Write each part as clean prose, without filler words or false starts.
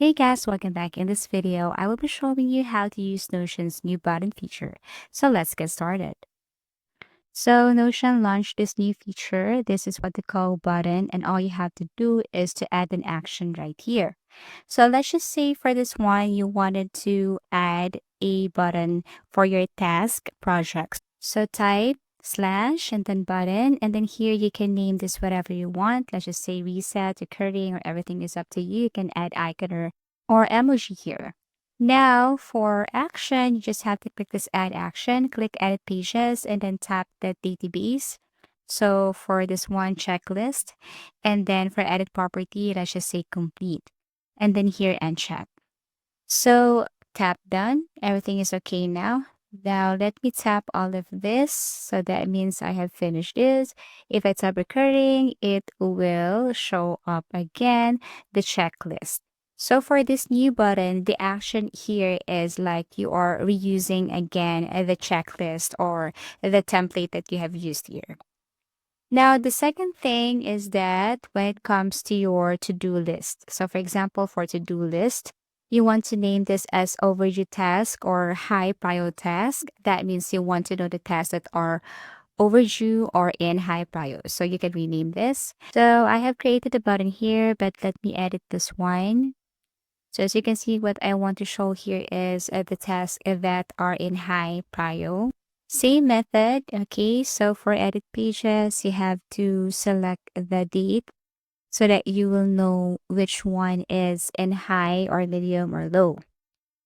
Hey guys, welcome back. In this video, I will be showing you how to use Notion's new button feature. So let's get started. So Notion launched this new feature. This is what they call button, and all you have to do is to add an action right here. So let's just say for this one, you wanted to add a button for your task projects. So type slash and then button, and then here you can name this whatever you want. Let's just say reset, recurring, or everything is up to you. You can add icon or emoji here. Now for action, you just have to click this add action, click edit pages, and then tap the database. So for this one checklist, and then for edit property, let's just say complete. And then here uncheck. So tap done. Everything is okay now. Now let me tap all of this. So that means I have finished this. If I tap recurring, it will show up again the checklist. So for this new button, the action here is like you are reusing again the checklist or the template that you have used here. Now, the second thing is that when it comes to your to-do list. So for example, for to-do list, you want to name this as overdue task or high priority task. That means you want to know the tasks that are overdue or in high prior. So you can rename this. So I have created a button here, but let me edit this one. So as you can see, what I want to show here is the tasks that are in high prio. Same method, okay? So for edit pages, you have to select the date so that you will know which one is in high or medium or low.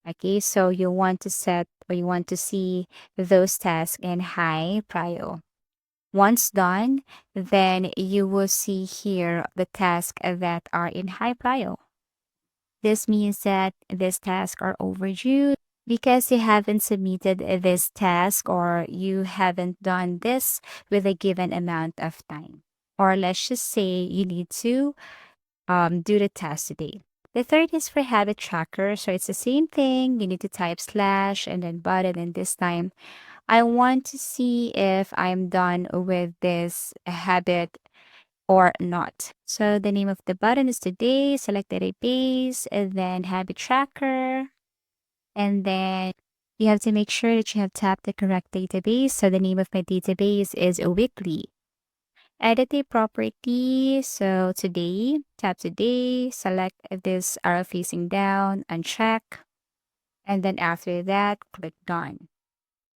Okay, so you want to set or you want to see those tasks in high prio. Once done, then you will see here the tasks that are in high prio. This means that these tasks are overdue because you haven't submitted this task or you haven't done this with a given amount of time. Or let's just say you need to do the task today. The third is for habit tracker. So it's the same thing. You need to type slash and then button. And this time, I want to see if I'm done with this habit or not. So the name of the button is today, select the database, and then habit tracker. And then you have to make sure that you have tapped the correct database. So the name of my database is a weekly. Edit a property. So today, tap today, select this arrow facing down, uncheck. And then after that, click done.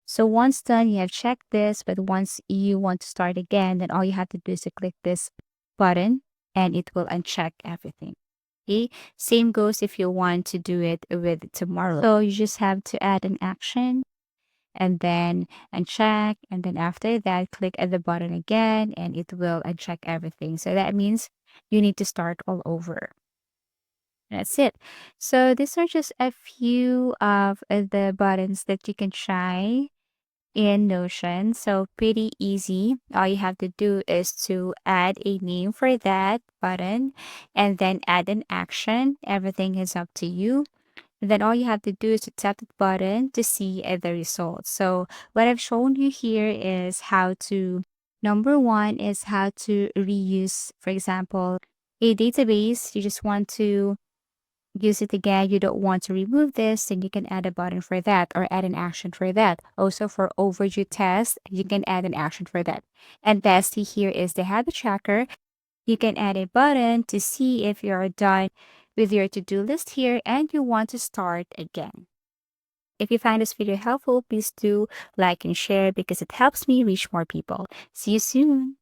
So once done, you have checked this, but once you want to start again, then all you have to do is to click this button and it will uncheck everything. Okay, same goes if you want to do it with tomorrow. So you just have to add an action and then uncheck, and then after that, click at the button again and it will uncheck everything. So that means you need to start all over. That's it. So these are just a few of the buttons that you can try in Notion. So pretty easy. All you have to do is to add a name for that button and then add an action. Everything is up to you. And then all you have to do is to tap the button to see the results. So what I've shown you here is how to, number one is how to reuse, for example, a database. You just want to use it again, you don't want to remove this, then you can add a button for that or add an action for that. Also for overdue test, you can add an action for that. And lastly, here is the habit tracker. You can add a button to see if you're done with your to-do list here and you want to start again. If you find this video helpful, please do like and share because it helps me reach more people. See you soon.